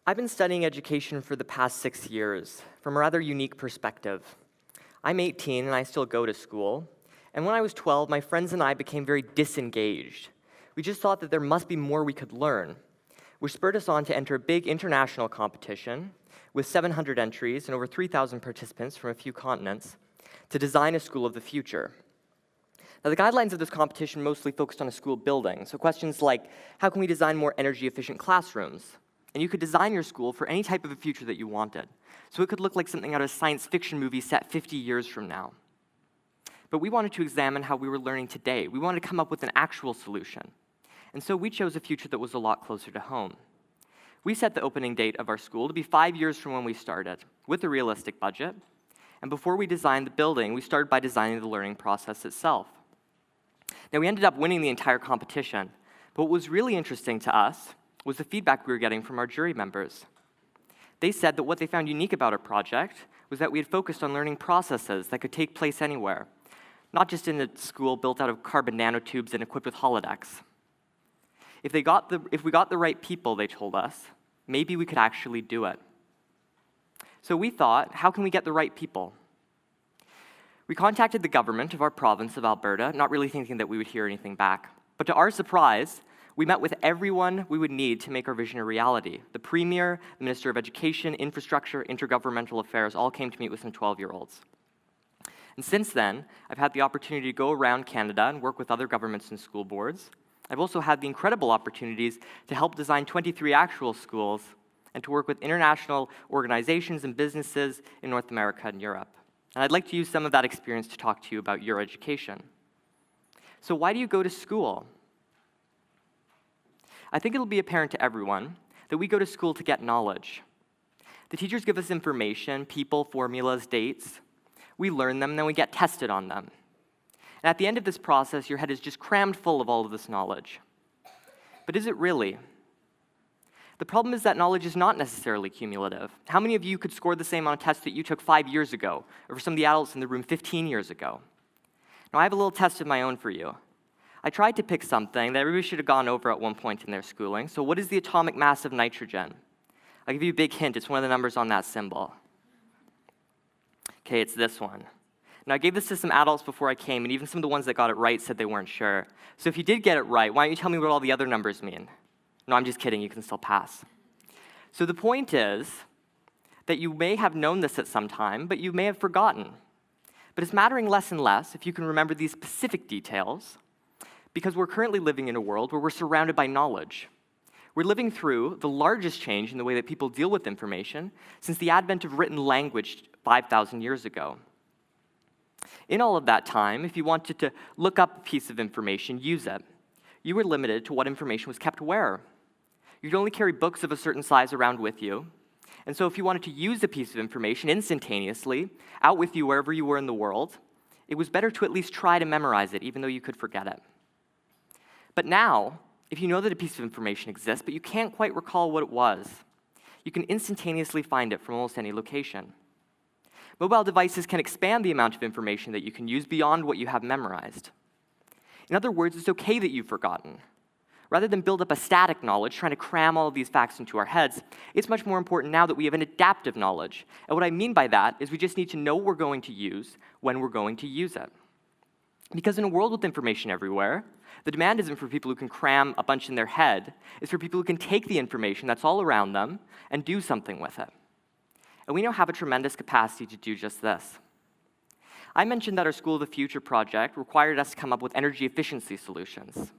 I've been studying education for the past 6 years from a rather unique perspective. I'm 18 and I still go to school. And when I was 12, my friends and I became very disengaged. We just thought that there must be more we could learn, which spurred us on to enter a big international competition with 700 entries and over 3,000 participants from a few continents to design a school of the future. Now, the guidelines of this competition mostly focused on a school building, so questions like, how can we design more energy-efficient classrooms? And you could design your school for any type of a future that you wanted. So it could look like something out of a science fiction movie set 50 years from now. But we wanted to examine how we were learning today. We wanted to come up with an actual solution. And so we chose a future that was a lot closer to home. We set the opening date of our school to be 5 years from when we started, with a realistic budget. And before we designed the building, we started by designing the learning process itself. Now, we ended up winning the entire competition. But what was really interesting to us was the feedback we were getting from our jury members. They said that what they found unique about our project was that we had focused on learning processes that could take place anywhere, not just in a school built out of carbon nanotubes and equipped with holodecks. If we got the right people, they told us, maybe we could actually do it. So we thought, how can we get the right people? We contacted the government of our province of Alberta, not really thinking that we would hear anything back. But to our surprise, we met with everyone we would need to make our vision a reality. The Premier, the Minister of Education, Infrastructure, Intergovernmental Affairs all came to meet with some 12-year-olds. And since then, I've had the opportunity to go around Canada and work with other governments and school boards. I've also had the incredible opportunities to help design 23 actual schools and to work with international organizations and businesses in North America and Europe. And I'd like to use some of that experience to talk to you about your education. So why do you go to school? I think it'll be apparent to everyone that we go to school to get knowledge. The teachers give us information, people, formulas, dates. We learn them, and then we get tested on them. And at the end of this process, your head is just crammed full of all of this knowledge. But is it really? The problem is that knowledge is not necessarily cumulative. How many of you could score the same on a test that you took 5 years ago, or for some of the adults in the room 15 years ago? Now, I have a little test of my own for you. I tried to pick something that everybody should have gone over at one point in their schooling. So what is the atomic mass of nitrogen? I'll give you a big hint. It's one of the numbers on that symbol. Okay, it's this one. Now, I gave this to some adults before I came, and even some of the ones that got it right said they weren't sure. So if you did get it right, why don't you tell me what all the other numbers mean? No, I'm just kidding. You can still pass. So the point is that you may have known this at some time, but you may have forgotten. But it's mattering less and less if you can remember these specific details, because we're currently living in a world where we're surrounded by knowledge. We're living through the largest change in the way that people deal with information since the advent of written language 5,000 years ago. In all of that time, if you wanted to look up a piece of information, use it. You were limited to what information was kept where. You could only carry books of a certain size around with you. And so if you wanted to use a piece of information instantaneously, out with you wherever you were in the world, it was better to at least try to memorize it, even though you could forget it. But now, if you know that a piece of information exists, but you can't quite recall what it was, you can instantaneously find it from almost any location. Mobile devices can expand the amount of information that you can use beyond what you have memorized. In other words, it's okay that you've forgotten. Rather than build up a static knowledge, trying to cram all of these facts into our heads, it's much more important now that we have an adaptive knowledge. And what I mean by that is we just need to know what we're going to use when we're going to use it. Because in a world with information everywhere, the demand isn't for people who can cram a bunch in their head. It's for people who can take the information that's all around them and do something with it. And we now have a tremendous capacity to do just this. I mentioned that our School of the Future project required us to come up with energy efficiency solutions.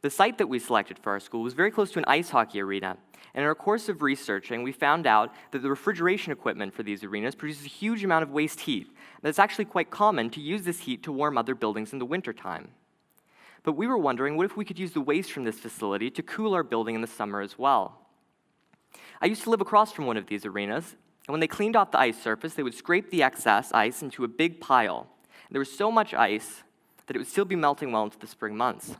The site that we selected for our school was very close to an ice hockey arena, and in our course of researching, we found out that the refrigeration equipment for these arenas produces a huge amount of waste heat, and it's actually quite common to use this heat to warm other buildings in the wintertime. But we were wondering, what if we could use the waste from this facility to cool our building in the summer as well? I used to live across from one of these arenas, and when they cleaned off the ice surface, they would scrape the excess ice into a big pile. And there was so much ice that it would still be melting well into the spring months.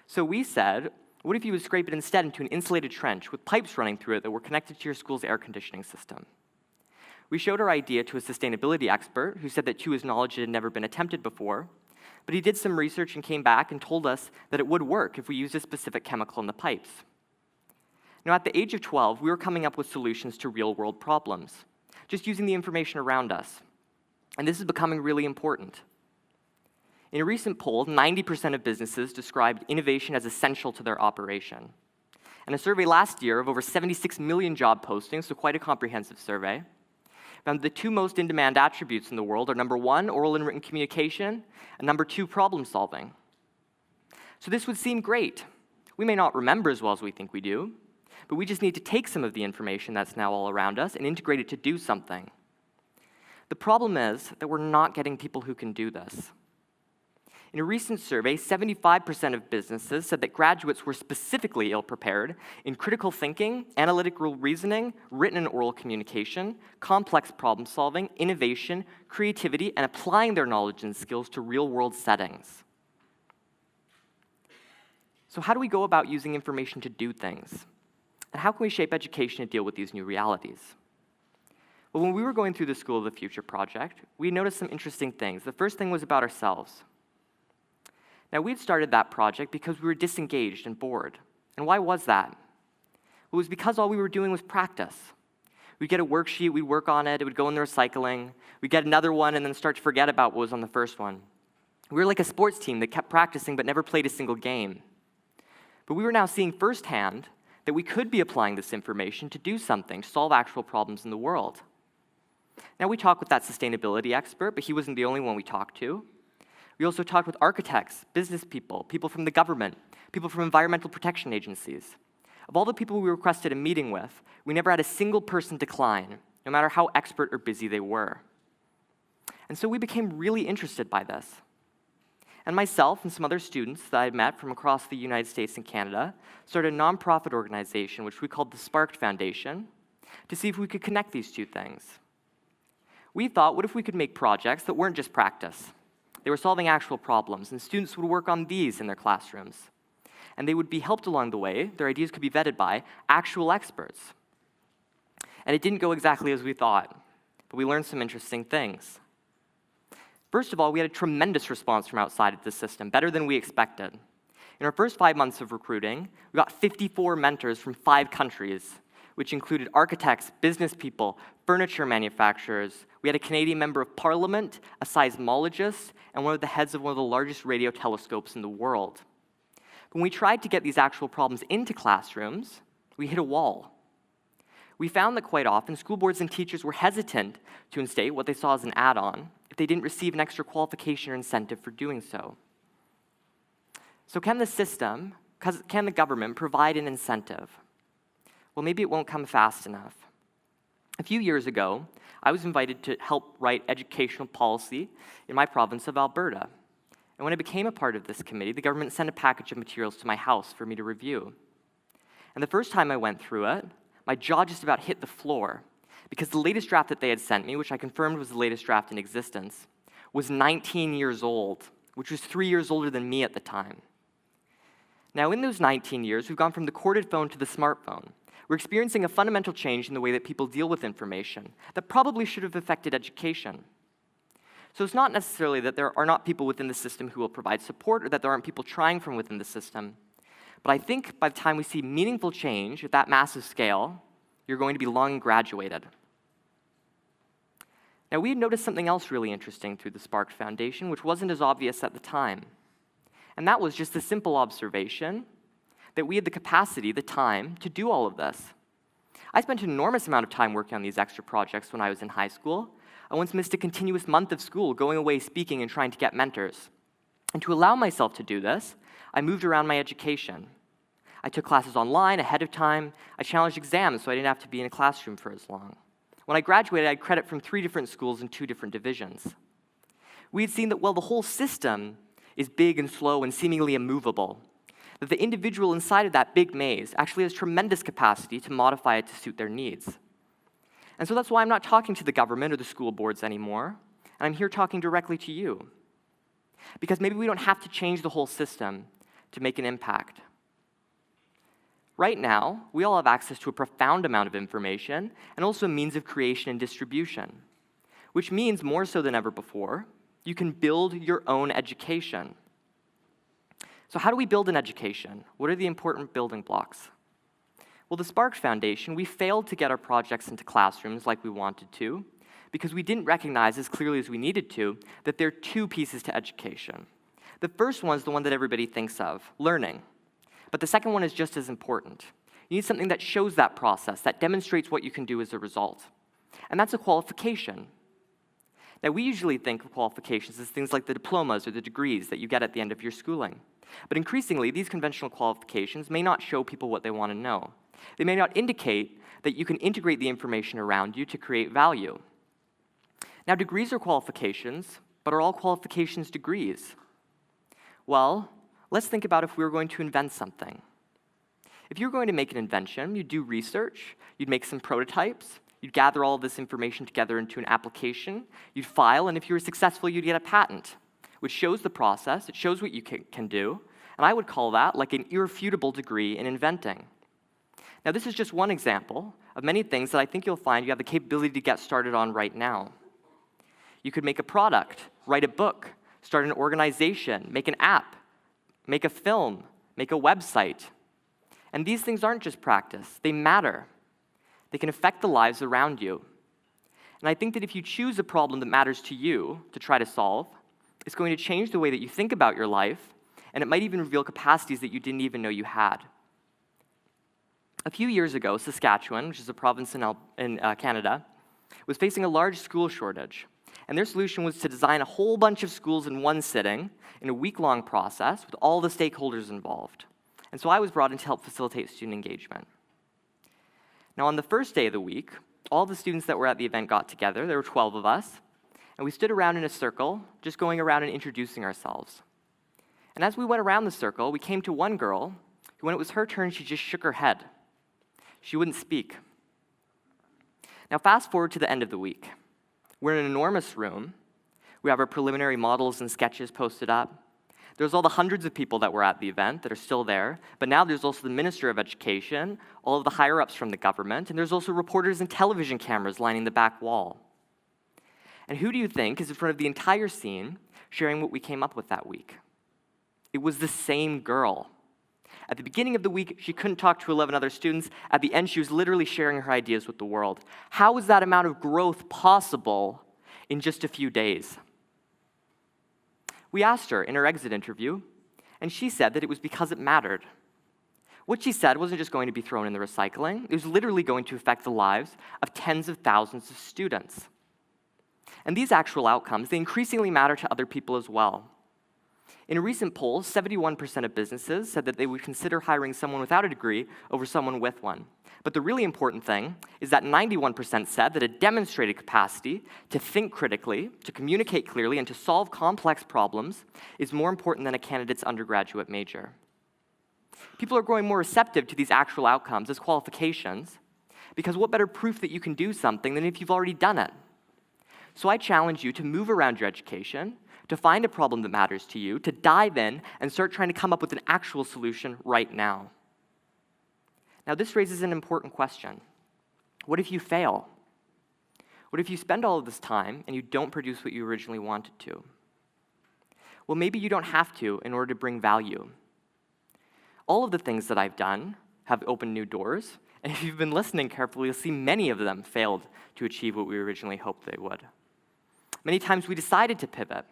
So we said, what if you would scrape it instead into an insulated trench with pipes running through it that were connected to your school's air conditioning system? We showed our idea to a sustainability expert who said that to his knowledge it had never been attempted before, but he did some research and came back and told us that it would work if we used a specific chemical in the pipes. At the age of 12, we were coming up with solutions to real-world problems, just using the information around us. And this is becoming really important. In a recent poll, 90% of businesses described innovation as essential to their operation. And a survey last year of over 76 million job postings, so quite a comprehensive survey, found the two most in-demand attributes in the world are number 1, oral and written communication, and number 2, problem solving. So this would seem great. We may not remember as well as we think we do, but we just need to take some of the information that's now all around us and integrate it to do something. The problem is that we're not getting people who can do this. In a recent survey, 75% of businesses said that graduates were specifically ill-prepared in critical thinking, analytical reasoning, written and oral communication, complex problem-solving, innovation, creativity, and applying their knowledge and skills to real-world settings. So how do we go about using information to do things? And how can we shape education to deal with these new realities? Well, when we were going through the School of the Future project, we noticed some interesting things. The first thing was about ourselves. Now, we'd started that project because we were disengaged and bored. And why was that? Well, it was because all we were doing was practice. We'd get a worksheet, we'd work on it, it would go in the recycling, we'd get another one and then start to forget about what was on the first one. We were like a sports team that kept practicing but never played a single game. But we were now seeing firsthand that we could be applying this information to do something, to solve actual problems in the world. Now, we talked with that sustainability expert, but he wasn't the only one we talked to. We also talked with architects, business people, people from the government, people from environmental protection agencies. Of all the people we requested a meeting with, we never had a single person decline, no matter how expert or busy they were. And so we became really interested by this. And myself and some other students that I had met from across the United States and Canada started a nonprofit organization, which we called the Sparked Foundation, to see if we could connect these two things. We thought, what if we could make projects that weren't just practice? They were solving actual problems, and students would work on these in their classrooms. And they would be helped along the way, their ideas could be vetted by actual experts. And it didn't go exactly as we thought, but we learned some interesting things. First of all, we had a tremendous response from outside of the system, better than we expected. In our first 5 months of recruiting, we got 54 mentors from 5 countries, which included architects, business people, furniture manufacturers. We had a Canadian member of parliament, a seismologist, and one of the heads of one of the largest radio telescopes in the world. When we tried to get these actual problems into classrooms, we hit a wall. We found that quite often, school boards and teachers were hesitant to instate what they saw as an add-on if they didn't receive an extra qualification or incentive for doing so. So can the government provide an incentive? Well, maybe it won't come fast enough. A few years ago, I was invited to help write educational policy in my province of Alberta. And when I became a part of this committee, the government sent a package of materials to my house for me to review. And the first time I went through it, my jaw just about hit the floor, because the latest draft that they had sent me, which I confirmed was the latest draft in existence, was 19 years old, which was 3 years older than me at the time. Now, in those 19 years, we've gone from the corded phone to the smartphone. We're experiencing a fundamental change in the way that people deal with information that probably should have affected education. So it's not necessarily that there are not people within the system who will provide support or that there aren't people trying from within the system. But I think by the time we see meaningful change at that massive scale, you're going to be long graduated. Now, we had noticed something else really interesting through the Sparked Foundation, which wasn't as obvious at the time. And that was just the simple observation that we had the capacity, the time, to do all of this. I spent an enormous amount of time working on these extra projects when I was in high school. I once missed a continuous month of school going away speaking and trying to get mentors. And to allow myself to do this, I moved around my education. I took classes online ahead of time. I challenged exams so I didn't have to be in a classroom for as long. When I graduated, I had credit from 3 different schools in 2 different divisions. We had seen that, well, the whole system is big and slow and seemingly immovable, that the individual inside of that big maze actually has tremendous capacity to modify it to suit their needs. And so that's why I'm not talking to the government or the school boards anymore, and I'm here talking directly to you. Because maybe we don't have to change the whole system to make an impact. Right now, we all have access to a profound amount of information and also a means of creation and distribution, which means more so than ever before, you can build your own education. So how do we build an education? What are the important building blocks? Well, the Spark Foundation, we failed to get our projects into classrooms like we wanted to because we didn't recognize as clearly as we needed to that there are two pieces to education. The first one is the one that everybody thinks of, learning. But the second one is just as important. You need something that shows that process, that demonstrates what you can do as a result. And that's a qualification. Now, we usually think of qualifications as things like the diplomas or the degrees that you get at the end of your schooling. But increasingly, these conventional qualifications may not show people what they want to know. They may not indicate that you can integrate the information around you to create value. Now, degrees are qualifications, but are all qualifications degrees? Well, let's think about if we were going to invent something. If you were going to make an invention, you'd do research, you'd make some prototypes, you'd gather all of this information together into an application, you'd file, and if you were successful, you'd get a patent, which shows the process, it shows what you can do, and I would call that like an irrefutable degree in inventing. Now, this is just one example of many things that I think you'll find you have the capability to get started on right now. You could make a product, write a book, start an organization, make an app, make a film, make a website. And these things aren't just practice, they matter. They can affect the lives around you. And I think that if you choose a problem that matters to you to try to solve, it's going to change the way that you think about your life, and it might even reveal capacities that you didn't even know you had. A few years ago, Saskatchewan, which is a province in Canada, was facing a large school shortage. And their solution was to design a whole bunch of schools in one sitting in a week-long process with all the stakeholders involved. And so I was brought in to help facilitate student engagement. Now, on the first day of the week, all the students that were at the event got together. There were 12 of us. And we stood around in a circle, just going around and introducing ourselves. And as we went around the circle, we came to one girl who, when it was her turn, she just shook her head. She wouldn't speak. Now, fast forward to the end of the week. We're in an enormous room. We have our preliminary models and sketches posted up. There's all the hundreds of people that were at the event that are still there, but now there's also the Minister of Education, all of the higher-ups from the government, and there's also reporters and television cameras lining the back wall. And who do you think is in front of the entire scene sharing what we came up with that week? It was the same girl. At the beginning of the week, she couldn't talk to 11 other students. At the end, she was literally sharing her ideas with the world. How is that amount of growth possible in just a few days? We asked her in her exit interview, and she said that it was because it mattered. What she said wasn't just going to be thrown in the recycling. It was literally going to affect the lives of tens of thousands of students. And these actual outcomes, they increasingly matter to other people as well. In a recent poll, 71% of businesses said that they would consider hiring someone without a degree over someone with one. But the really important thing is that 91% said that a demonstrated capacity to think critically, to communicate clearly, and to solve complex problems is more important than a candidate's undergraduate major. People are growing more receptive to these actual outcomes as qualifications, because what better proof that you can do something than if you've already done it? So I challenge you to move around your education, to find a problem that matters to you, to dive in and start trying to come up with an actual solution right now. Now, this raises an important question. What if you fail? What if you spend all of this time and you don't produce what you originally wanted to? Well, maybe you don't have to in order to bring value. All of the things that I've done have opened new doors, and if you've been listening carefully, you'll see many of them failed to achieve what we originally hoped they would. Many times we decided to pivot,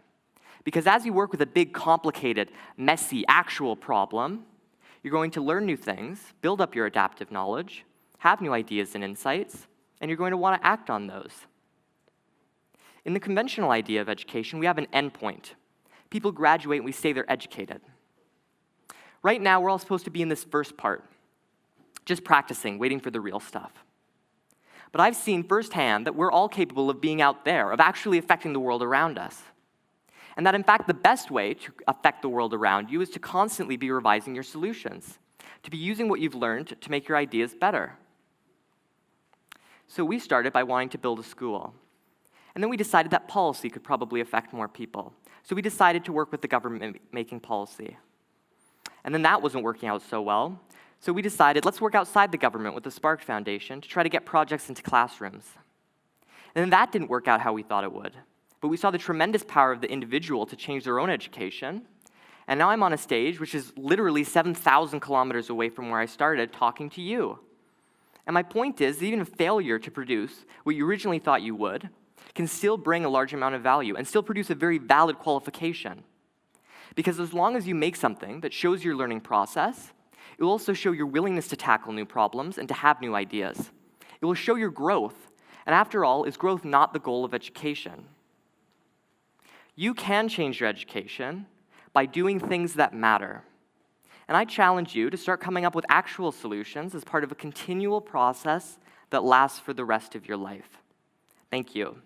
because as you work with a big, complicated, messy, actual problem, you're going to learn new things, build up your adaptive knowledge, have new ideas and insights, and you're going to want to act on those. In the conventional idea of education, we have an endpoint. People graduate and we say they're educated. Right now, we're all supposed to be in this first part, just practicing, waiting for the real stuff. But I've seen firsthand that we're all capable of being out there, of actually affecting the world around us. And that, in fact, the best way to affect the world around you is to constantly be revising your solutions, to be using what you've learned to make your ideas better. So we started by wanting to build a school. And then we decided that policy could probably affect more people. So we decided to work with the government making policy. And then that wasn't working out so well. So we decided, let's work outside the government with the Spark Foundation to try to get projects into classrooms. And then that didn't work out how we thought it would. But we saw the tremendous power of the individual to change their own education. And now I'm on a stage, which is literally 7,000 kilometers away from where I started, talking to you. And my point is that even a failure to produce what you originally thought you would can still bring a large amount of value and still produce a very valid qualification. Because as long as you make something that shows your learning process, it will also show your willingness to tackle new problems and to have new ideas. It will show your growth. And after all, is growth not the goal of education? You can change your education by doing things that matter. And I challenge you to start coming up with actual solutions as part of a continual process that lasts for the rest of your life. Thank you.